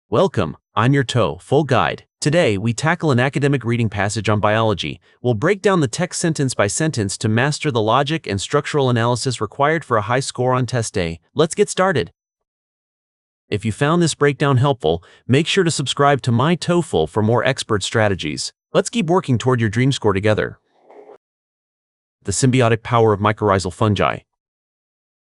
Welcome, I'm your TOEFL guide. Today, we tackle an academic reading passage on biology. We'll break down the text sentence by sentence to master the logic and structural analysis required for a high score on test day. Let's get started. If you found this breakdown helpful, make sure to subscribe to myTOEFL for more expert strategies. Let's keep working toward your dream score together. The symbiotic power of mycorrhizal fungi.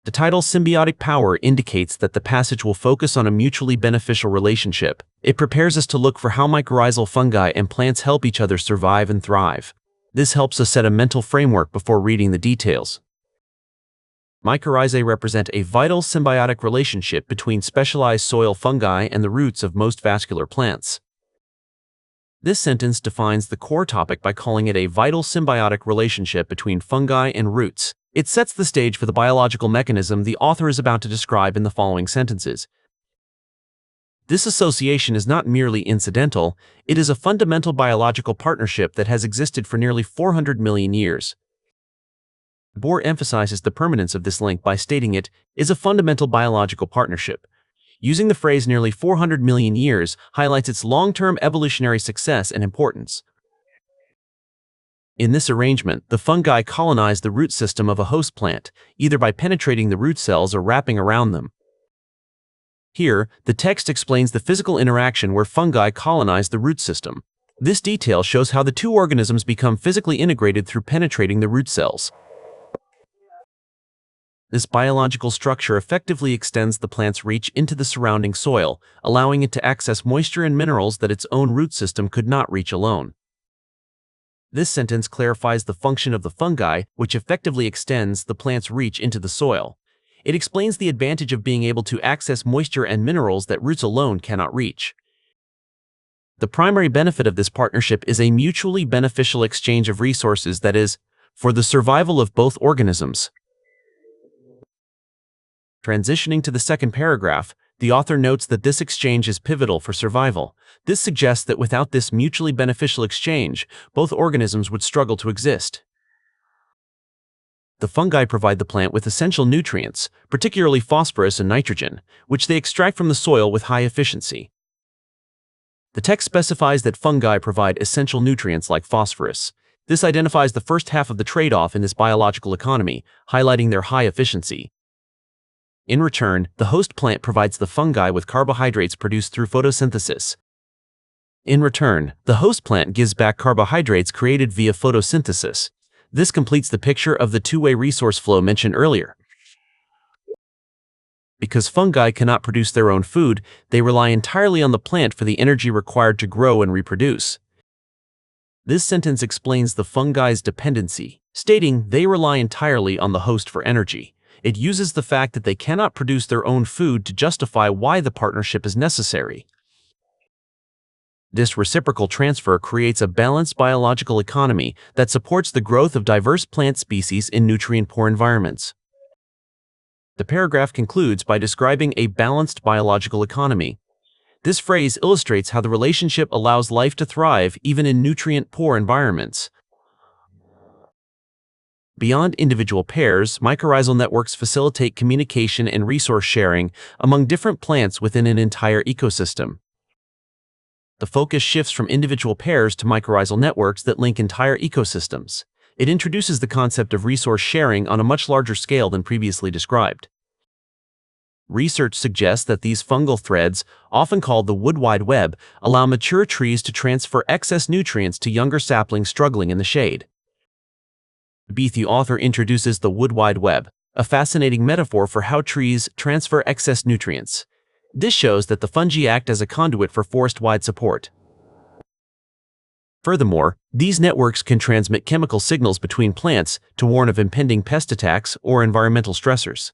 The title Symbiotic Power indicates that the passage will focus on a mutually beneficial relationship. It prepares us to look for how mycorrhizal fungi and plants help each other survive and thrive. This helps us set a mental framework before reading the details. Mycorrhizae represent a vital symbiotic relationship between specialized soil fungi and the roots of most vascular plants. This sentence defines the core topic by calling it a vital symbiotic relationship between fungi and roots. It sets the stage for the biological mechanism the author is about to describe in the following sentences. This association is not merely incidental, it is a fundamental biological partnership that has existed for nearly 400 million years. Bohr emphasizes the permanence of this link by stating it is a fundamental biological partnership. Using the phrase nearly 400 million years highlights its long-term evolutionary success and importance. In this arrangement, the fungi colonize the root system of a host plant, either by penetrating the root cells or wrapping around them. Here, the text explains the physical interaction where fungi colonize the root system. This detail shows how the two organisms become physically integrated through penetrating the root cells. This biological structure effectively extends the plant's reach into the surrounding soil, allowing it to access moisture and minerals that its own root system could not reach alone. This sentence clarifies the function of the fungi, which effectively extends the plant's reach into the soil. It explains the advantage of being able to access moisture and minerals that roots alone cannot reach. The primary benefit of this partnership is a mutually beneficial exchange of resources that is, for the survival of both organisms. Transitioning to the second paragraph, the author notes that this exchange is pivotal for survival. This suggests that without this mutually beneficial exchange, both organisms would struggle to exist. The fungi provide the plant with essential nutrients, particularly phosphorus and nitrogen, which they extract from the soil with high efficiency. The text specifies that fungi provide essential nutrients like phosphorus. This identifies the first half of the trade-off in this biological economy, highlighting their high efficiency. In return, the host plant provides the fungi with carbohydrates produced through photosynthesis. In return, the host plant gives back carbohydrates created via photosynthesis. This completes the picture of the two-way resource flow mentioned earlier. Because fungi cannot produce their own food, they rely entirely on the plant for the energy required to grow and reproduce. This sentence explains the fungi's dependency, stating they rely entirely on the host for energy. It uses the fact that they cannot produce their own food to justify why the partnership is necessary. This reciprocal transfer creates a balanced biological economy that supports the growth of diverse plant species in nutrient-poor environments. The paragraph concludes by describing a balanced biological economy. This phrase illustrates how the relationship allows life to thrive even in nutrient-poor environments. Beyond individual pairs, mycorrhizal networks facilitate communication and resource sharing among different plants within an entire ecosystem. The focus shifts from individual pairs to mycorrhizal networks that link entire ecosystems. It introduces the concept of resource sharing on a much larger scale than previously described. Research suggests that these fungal threads, often called the wood wide web, allow mature trees to transfer excess nutrients to younger saplings struggling in the shade. The author introduces the wood wide web, a fascinating metaphor for how trees transfer excess nutrients. This shows that the fungi act as a conduit for forest-wide support. Furthermore, these networks can transmit chemical signals between plants to warn of impending pest attacks or environmental stressors.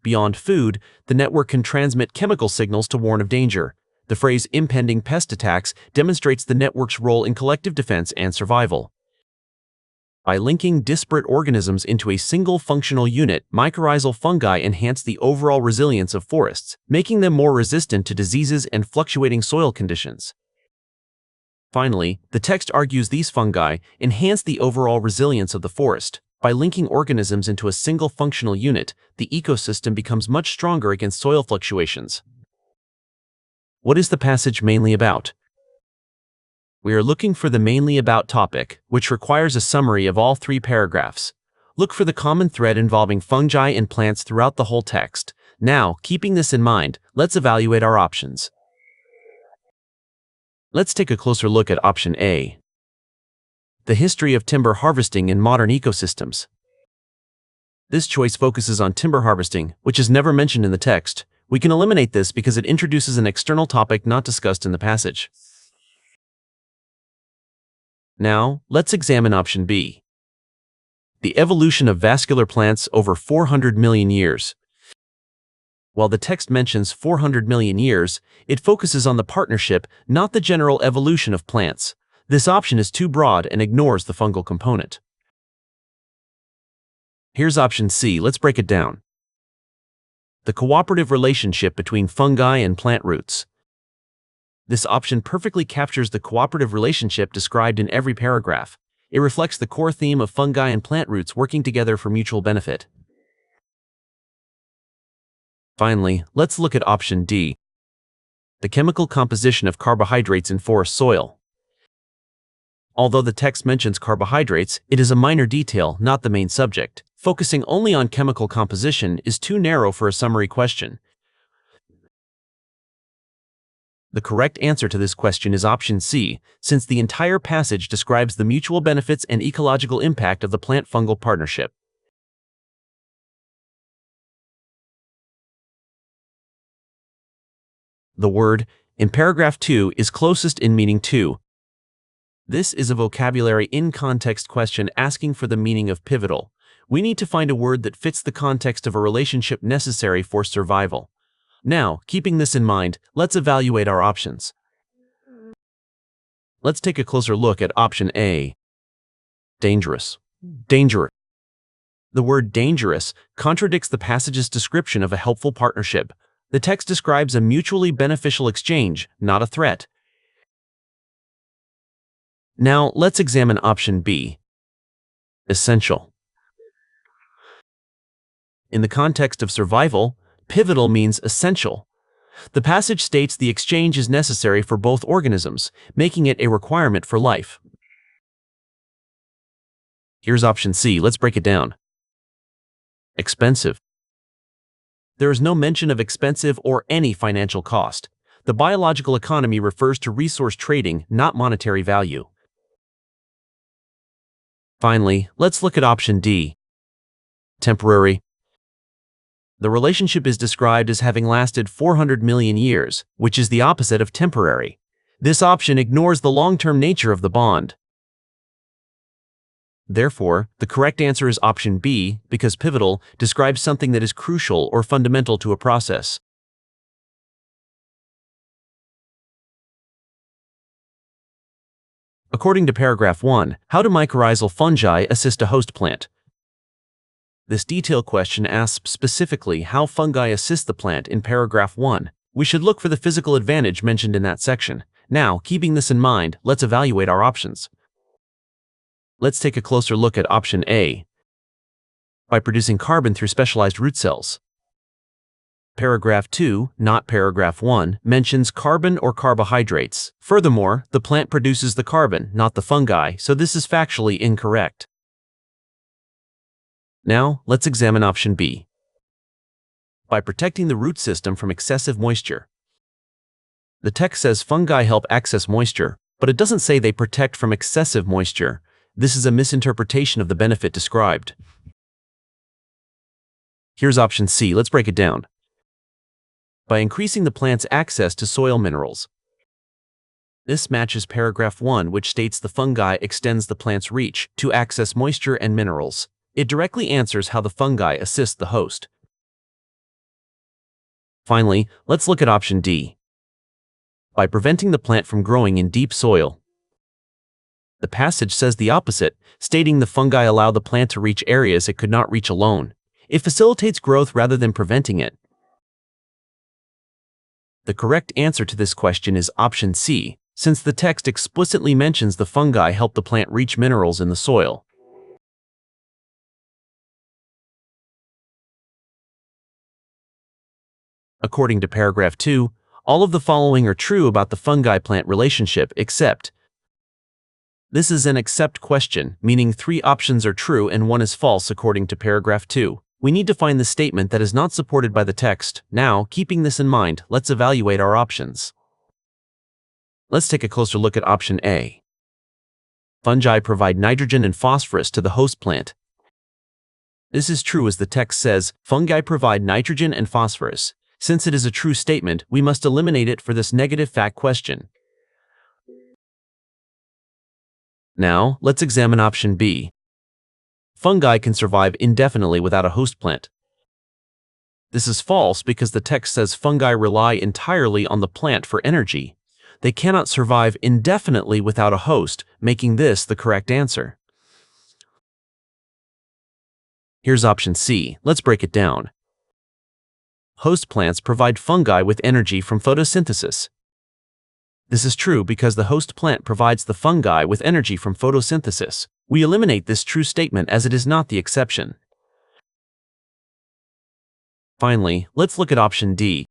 Beyond food, the network can transmit chemical signals to warn of danger. The phrase impending pest attacks demonstrates the network's role in collective defense and survival. By linking disparate organisms into a single functional unit, mycorrhizal fungi enhance the overall resilience of forests, making them more resistant to diseases and fluctuating soil conditions. Finally, the text argues these fungi enhance the overall resilience of the forest. By linking organisms into a single functional unit, the ecosystem becomes much stronger against soil fluctuations. What is the passage mainly about? We are looking for the mainly about topic, which requires a summary of all 3 paragraphs. Look for the common thread involving fungi and plants throughout the whole text. Now, keeping this in mind, let's evaluate our options. Let's take a closer look at option A. The history of timber harvesting in modern ecosystems. This choice focuses on timber harvesting, which is never mentioned in the text. We can eliminate this because it introduces an external topic not discussed in the passage. Now, let's examine option B. The evolution of vascular plants over 400 million years. While the text mentions 400 million years, it focuses on the partnership, not the general evolution of plants. This option is too broad and ignores the fungal component. Here's option C. Let's break it down. The cooperative relationship between fungi and plant roots. This option perfectly captures the cooperative relationship described in every paragraph. It reflects the core theme of fungi and plant roots working together for mutual benefit. Finally, let's look at option D. The chemical composition of carbohydrates in forest soil. Although the text mentions carbohydrates, it is a minor detail, not the main subject. Focusing only on chemical composition is too narrow for a summary question. The correct answer to this question is option C, since the entire passage describes the mutual benefits and ecological impact of the plant-fungal partnership. The word in paragraph 2 is closest in meaning to. This is a vocabulary in-context question asking for the meaning of pivotal. We need to find a word that fits the context of a relationship necessary for survival. Now, keeping this in mind, let's evaluate our options. Let's take a closer look at option A. Dangerous. Dangerous. The word dangerous contradicts the passage's description of a helpful partnership. The text describes a mutually beneficial exchange, not a threat. Now, let's examine option B. Essential. In the context of survival, pivotal means essential. The passage states the exchange is necessary for both organisms, making it a requirement for life. Here's option C. Let's break it down. Expensive. There is no mention of expensive or any financial cost. The biological economy refers to resource trading, not monetary value. Finally, let's look at option D. Temporary. The relationship is described as having lasted 400 million years, which is the opposite of temporary. This option ignores the long-term nature of the bond. Therefore, the correct answer is option B, because pivotal describes something that is crucial or fundamental to a process. According to paragraph 1, how do mycorrhizal fungi assist a host plant? This detailed question asks specifically how fungi assist the plant in paragraph 1. We should look for the physical advantage mentioned in that section. Now, keeping this in mind, let's evaluate our options. Let's take a closer look at option A. By producing carbon through specialized root cells. Paragraph 2, not paragraph 1, mentions carbon or carbohydrates. Furthermore, the plant produces the carbon, not the fungi, so this is factually incorrect. Now, let's examine option B. By protecting the root system from excessive moisture. The text says fungi help access moisture, but it doesn't say they protect from excessive moisture. This is a misinterpretation of the benefit described. Here's option C. Let's break it down. By increasing the plant's access to soil minerals. This matches paragraph 1, which states the fungi extends the plant's reach to access moisture and minerals. It directly answers how the fungi assist the host. Finally, let's look at option D. By preventing the plant from growing in deep soil. The passage says the opposite, stating the fungi allow the plant to reach areas it could not reach alone. It facilitates growth rather than preventing it. The correct answer to this question is option C, since the text explicitly mentions the fungi help the plant reach minerals in the soil. According to paragraph 2, All of the following are true about the fungi-plant relationship except. This is an except question, meaning 3 options are true and 1 is false according to paragraph 2. We need to find the statement that is not supported by the text. Now, keeping this in mind, let's evaluate our options. Let's take a closer look at option A. Fungi provide nitrogen and phosphorus to the host plant. This is true as the text says, fungi provide nitrogen and phosphorus. Since it is a true statement, we must eliminate it for this negative fact question. Now, let's examine option B. Fungi can survive indefinitely without a host plant. This is false because the text says fungi rely entirely on the plant for energy. They cannot survive indefinitely without a host, making this the correct answer. Here's option C. Let's break it down. Host plants provide fungi with energy from photosynthesis. This is true because the host plant provides the fungi with energy from photosynthesis. We eliminate this true statement as it is not the exception. Finally, let's look at option D.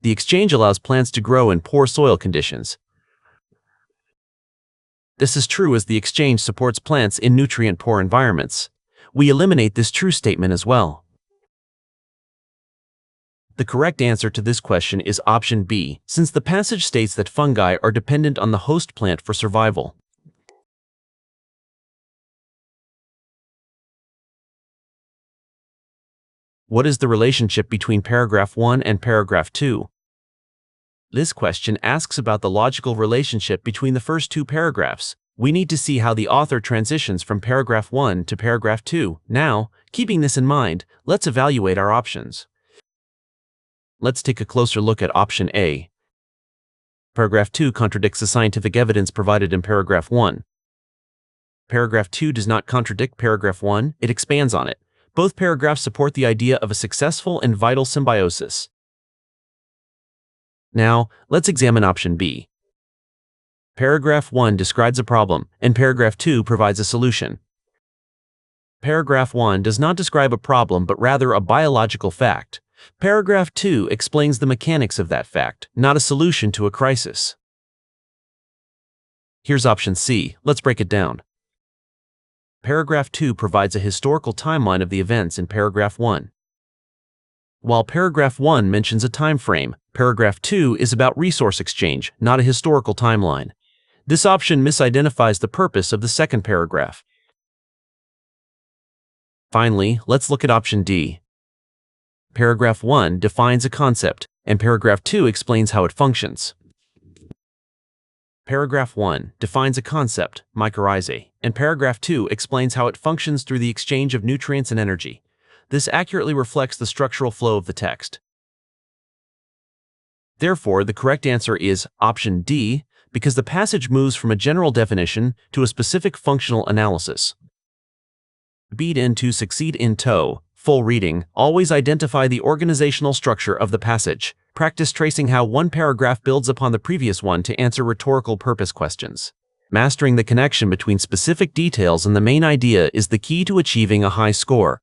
The exchange allows plants to grow in poor soil conditions. This is true as the exchange supports plants in nutrient-poor environments. We eliminate this true statement as well. The correct answer to this question is option B, since the passage states that fungi are dependent on the host plant for survival. What is the relationship between paragraph 1 and paragraph 2? This question asks about the logical relationship between the first 2 paragraphs. We need to see how the author transitions from paragraph 1 to paragraph 2. Now, keeping this in mind, let's evaluate our options. Let's take a closer look at option A. Paragraph 2 contradicts the scientific evidence provided in paragraph 1. Paragraph 2 does not contradict paragraph 1, it expands on it. Both paragraphs support the idea of a successful and vital symbiosis. Now, let's examine option B. Paragraph 1 describes a problem, and paragraph 2 provides a solution. Paragraph 1 does not describe a problem but rather a biological fact. Paragraph 2 explains the mechanics of that fact, not a solution to a crisis. Here's option C. Let's break it down. Paragraph 2 provides a historical timeline of the events in paragraph 1. While paragraph 1 mentions a time frame, paragraph 2 is about resource exchange, not a historical timeline. This option misidentifies the purpose of the second paragraph. Finally, let's look at option D. Paragraph 1 defines a concept, and paragraph 2 explains how it functions. Paragraph 1 defines a concept, mycorrhizae, and paragraph 2 explains how it functions through the exchange of nutrients and energy. This accurately reflects the structural flow of the text. Therefore, the correct answer is option D, because the passage moves from a general definition to a specific functional analysis. Beat in to succeed in TOEFL. Full reading, always identify the organizational structure of the passage. Practice tracing how one paragraph builds upon the previous one to answer rhetorical purpose questions. Mastering the connection between specific details and the main idea is the key to achieving a high score.